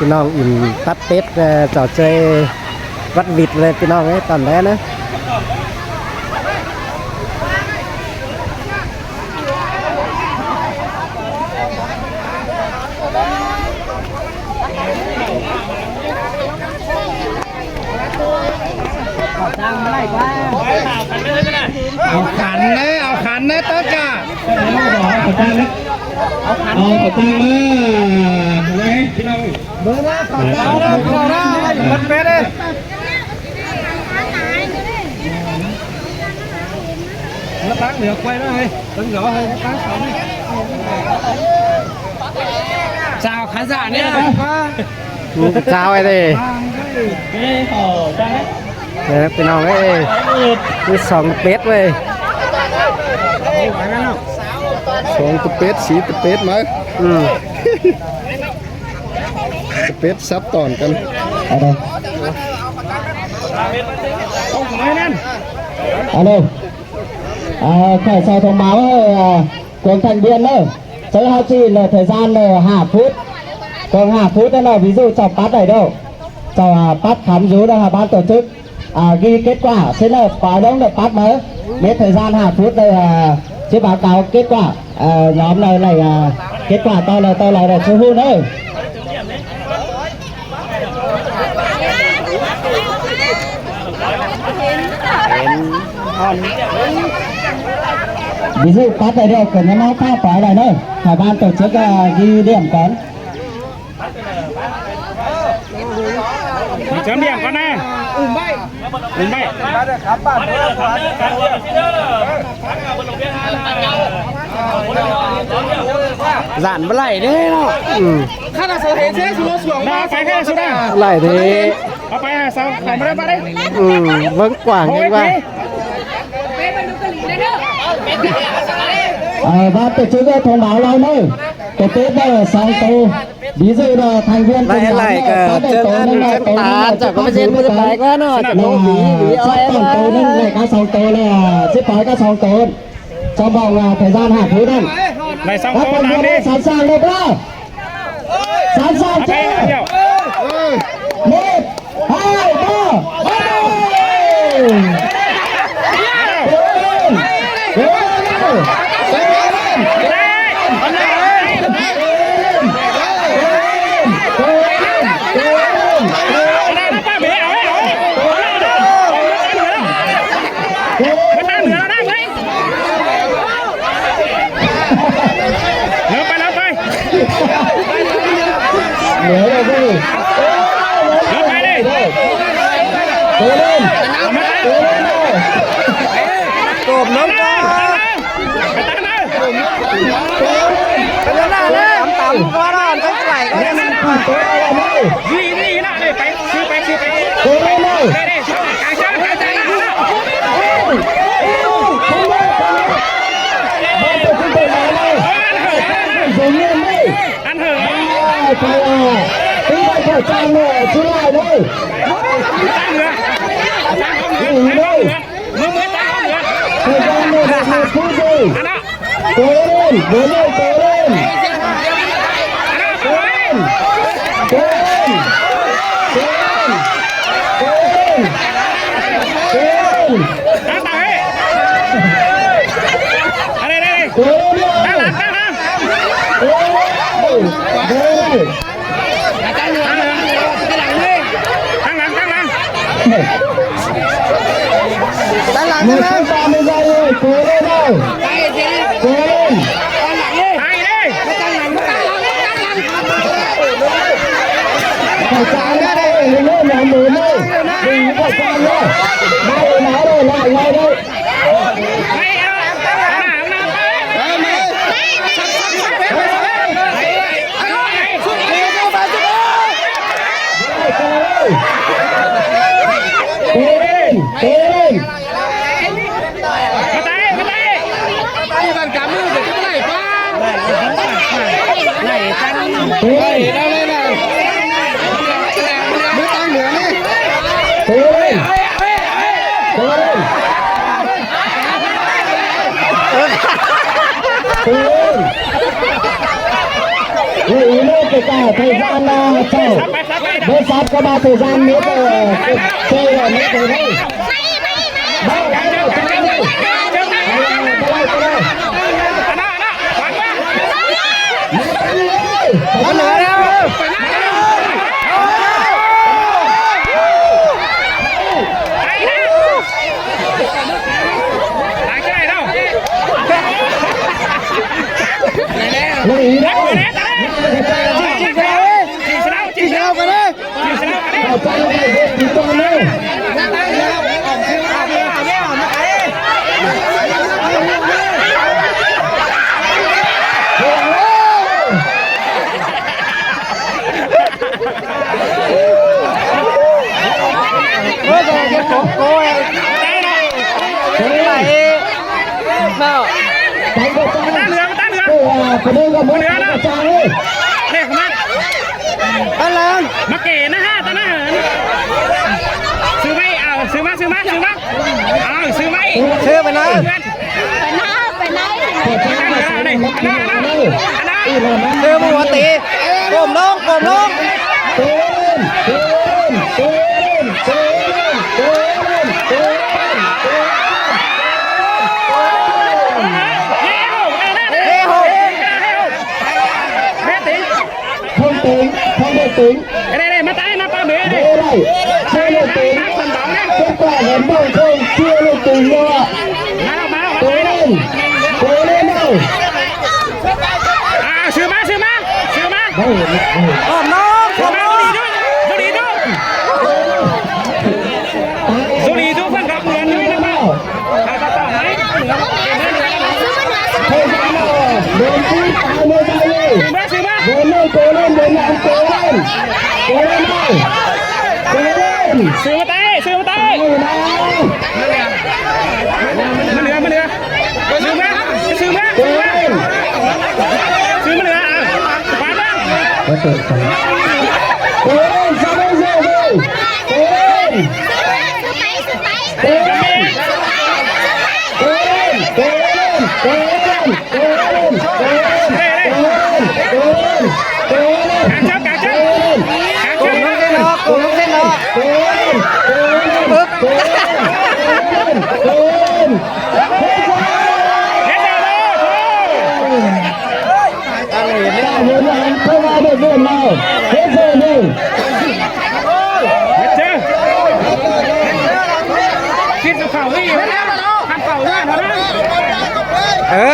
พี่น้องอิ่มตัดเป็ดจอดเจยวัดบิดเลยพี่น้องตอนแรกนะเอาขันนะต๊อกจ้าเอาขันนะเอาขันเลยพี่น้องเบอร์หน้าขันหน้ามันเป็ดเลยแล้วตั้งเหลือไว้แล้วไงตั้งเหลือให้ตั้งสองนี่สาวขันสาเนี่ยเช้าไอ้ดิพี่น้องคือสองเป็ดเลยสองตะเป็ดสีตะเป็ดไหมตะเป็ดซับต่อนกันอะไรkhởi sau thông báo cùng thành viên nữa chơi hai chi là thời gian là 2 phút còn 2 phút đó là ví dụ chọc bắt này đâu chọc bắt khám rú là ban tổ chức ghi kết quả sẽ là có đống được bắt mới biết thời gian 2 phút đây là sẽ báo cáo kết quả nhóm này kết quả tôi là sư hưu nữa ví dụ bắt này được cần nó khác phải này nữa phải ban tổ chức ghi điểm con chấm điểm con này bay dạn với lại đấy nó khá là sợ hết thế xuống xuống ba cái cái xuống đây lại thìเอาไปsao phải mới bắt đấy vẫn quảng như vậy ban tổ chức thông báo lâu nữa cái tết đây là 6 tô ví dụ là thành viên lại cả chân tán chẳng có trên một cái quá nó sắp còn tô nên lại cả 6 tô là sẽ có cả 6 tô trong vòng thời gian 2 phút này này xong tô làm đi sẵn sàng được không sẵn sàng chưa 1 2 nhớ rồi đi cố lên cộp nóng con tắm qua đó nó lại có gì nè đây phải cố lên đâu ăn hở phải tí phải khẩu trang này chú lại đây thời gian này là 1 phút rồi cố lên cố lên cố lên cố lên cố lên cố lên cố lên cố lên cố lên một phút 30 giây rồi cố lên đâu cố lên khẩu trang ra đây lên là mướn đây đừng khẩu trang nữa đây nói đây lại ngay đây cả thời gian chạy với sát có 3 thời gian nữa chơi ở mấy cái đây đâu đâu cái đây là một cái trang ấy đây không anh lên mà kể nó ha ta nó hẳnซื้อไม่เอาซื้อมาซื้อไม่ ซื้อไปนะ ซื้อมาหัวตีกลมลง không được tính đây mà tay nó pa bể đây chưa được tính kết quả vẫn bằng không chưa được tính đâu ạ cố lên nàoซื้อมา đây กลมลง ดูดีทุกคนกับเงินด้วยนะต่อไหม thời gian nào đến khi 30 giây điซื้อมา cố lên đến làm cố lên nào cố lên ซื้อมาtay nào มันเหลือซื้อมา cố lên ซื้อมาเหลือขวาบ้าง có thể cố lên sao bây giờ rồi cố lên không ai được điểm nào hết giờ điคิดเข่าที่ทำเข่าด้วยนะ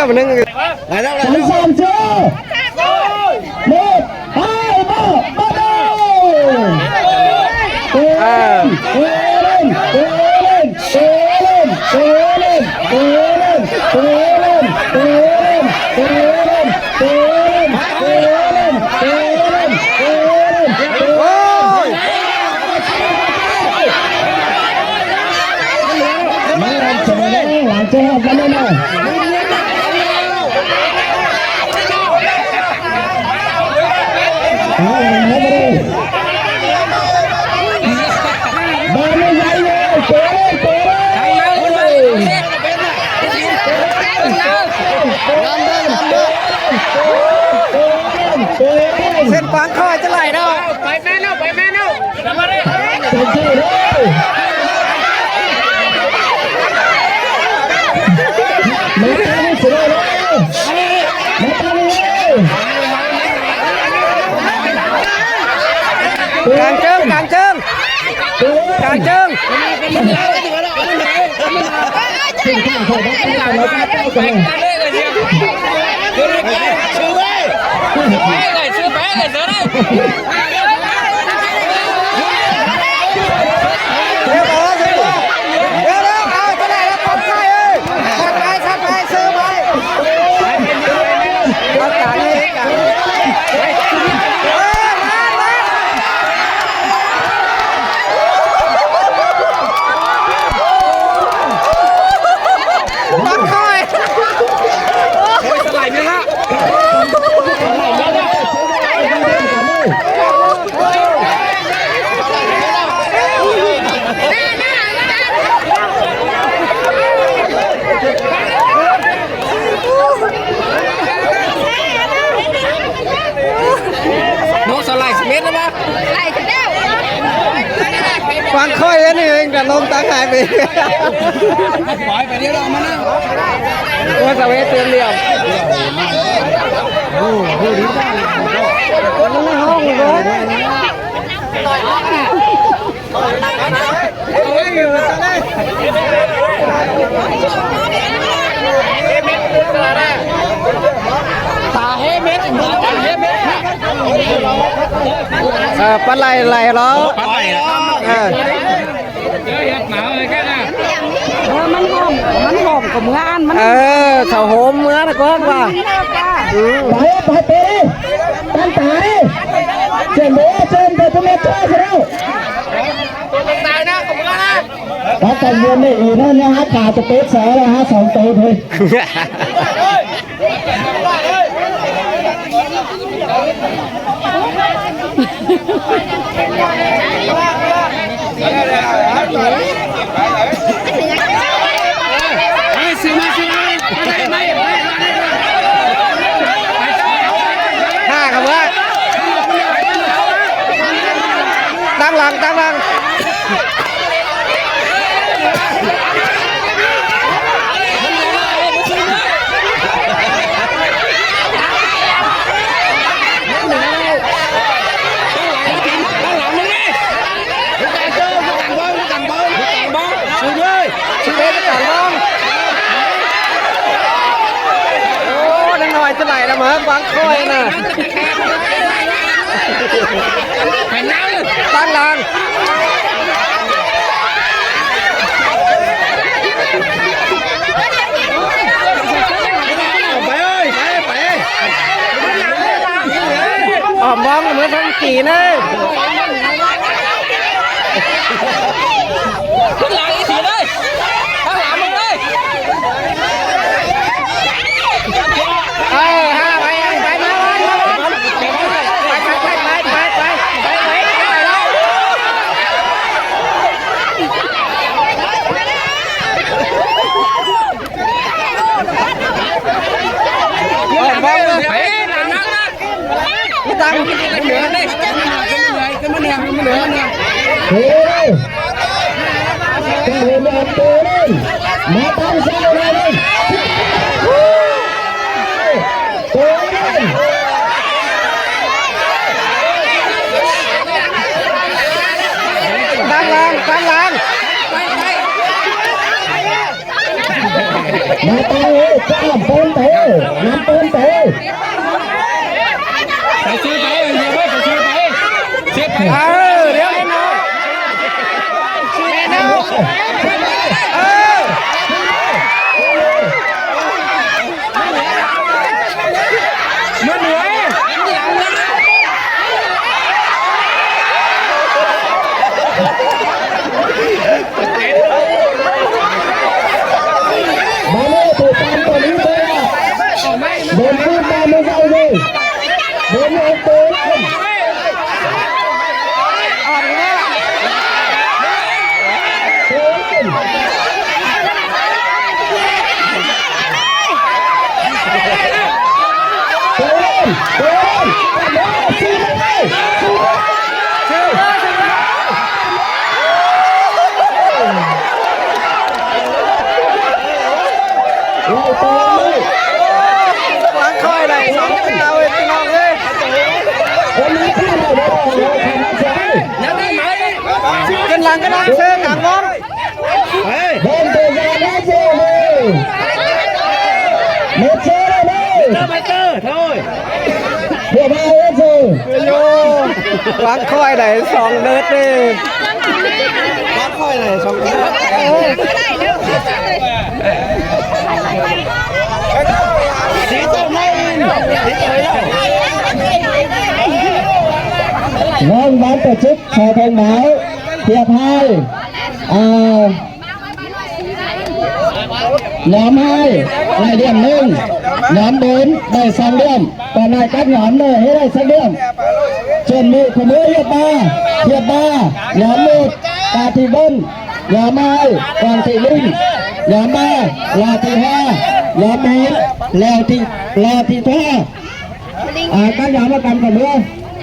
มันนึง sẵn sàng chưa 1 2 3 bắt đầu cố lên làm cho hợp lên nàoเส้นฟางคอยจะไหลเนาะ ไปแม่เนามาเลย กางเชิง ไป ฟังค่อยแล้วนี่เองแต่ลงตั้งหายไป ปล่อยไปเดี๋ยวเรามานะ ว่าสเวตเตือนเดียวคนในห้องเลยปลาไหลแล้ว ปล่อยแล้ว หนาวเลยแค่น่ะ มันหอมกับมืออันมัน เสาโหมเมื่อนะก็ว่า ไปไปตั้งตาดิเจนเบเจนเบทุเมช่วยเราแล้วกันเงินนี่อีกนั่นนะฮะขาจะเป๊ะแสแล้วฮะ2 ตัวเลยห้าครับว่าตั้งหลังจะไหลละมั้งวางคอยน่ะตั้งหลังมองเหมือนทั้งกี่นะขึ้นหลังอีกทีเลยข้างหลังมึงเลยตั้งเหนือได้เฮ้ยจะเห็นแบบตัวนี่มาตั้งใจเลยตัวนี่ตั้งหลังมาตั้งเลยจ้าเต้นเตะน้ำเต้นเตะไปซื้อไปเดี๋ยวไปซื้อไปเช็คไป เดี๋ยวให้น้องแม่น้องมันเหนื่อยมาเล่ถูกตามตัวนี้เลยเดินขึ้นมาไม่ได้เลยเดินออกตัวเลยวางค่อยเลยสองเท้าเลยพี่น้องเลยขึ้นหลังก็ได้เชิญหลังน้องเดินตัวยาได้เจเลยเมื่อเจอเลยวางค่อยเลยสองเดิร์ดเลยวางค่อยเลยสองเดิร์ดน้องบ้านตัวชุดชาวแทงหนาวเทียบให้ย้อมให้ได้เดือนหนึ่งย้อมเดินได้2 เดือนตอนนี้ก็ย้อมเลยให้ได้2 เดือนจนมีขมือเทียบบ้าย้อมมืดตาที่บนย้อมให้กองที่ลิงย้อมบ้าลาที่5ย้อมมืดแล้วที่ท่าก็ย้อมมากันขมือ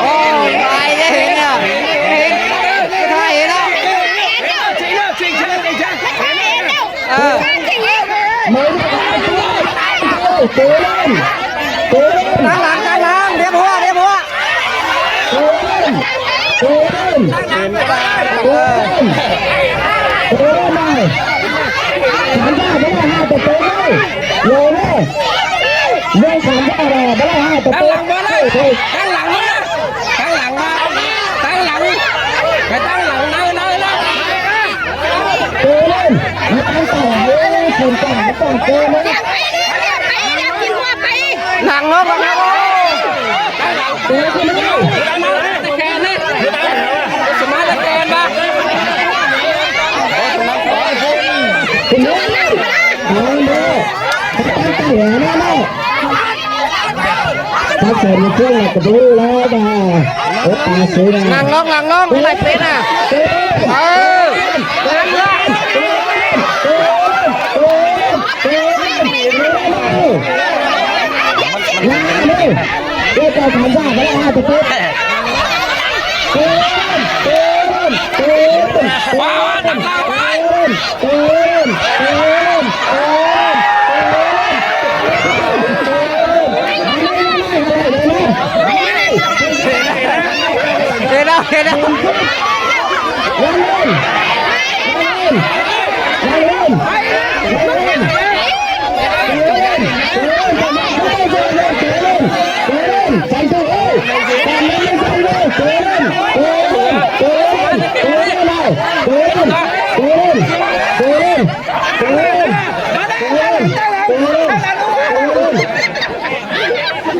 โอ้ตายจะเห็นอ่ะเห็นถ่ายเห็นแล้วเออ ตั้งหลังเดี๋ยวหัวเห็นไม่ได้เออหนังเนาะกันนะสมาร์ทแกนปะถ้าเกิดมีเครื่องกระดูแล้วนะโอ้ตาสวยนะ หนังน้องอะไรเป็นอ่ะเออเจ้าทำได้ไม่ได้ฮะตุ๊กว้าวหนัง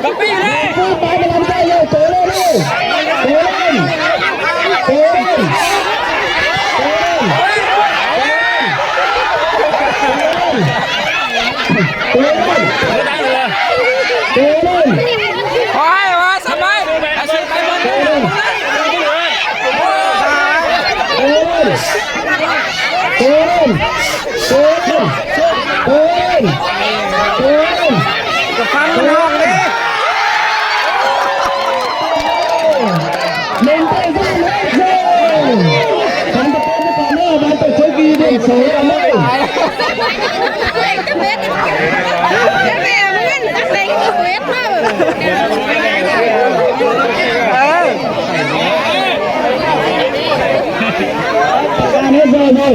เราไปเห็นแล้ว จะฟังมันห้องดิ 1-0ทำประตูก่อนหน้าบ้านตัวเชฟวีดิสวยเลย อันนี้เลย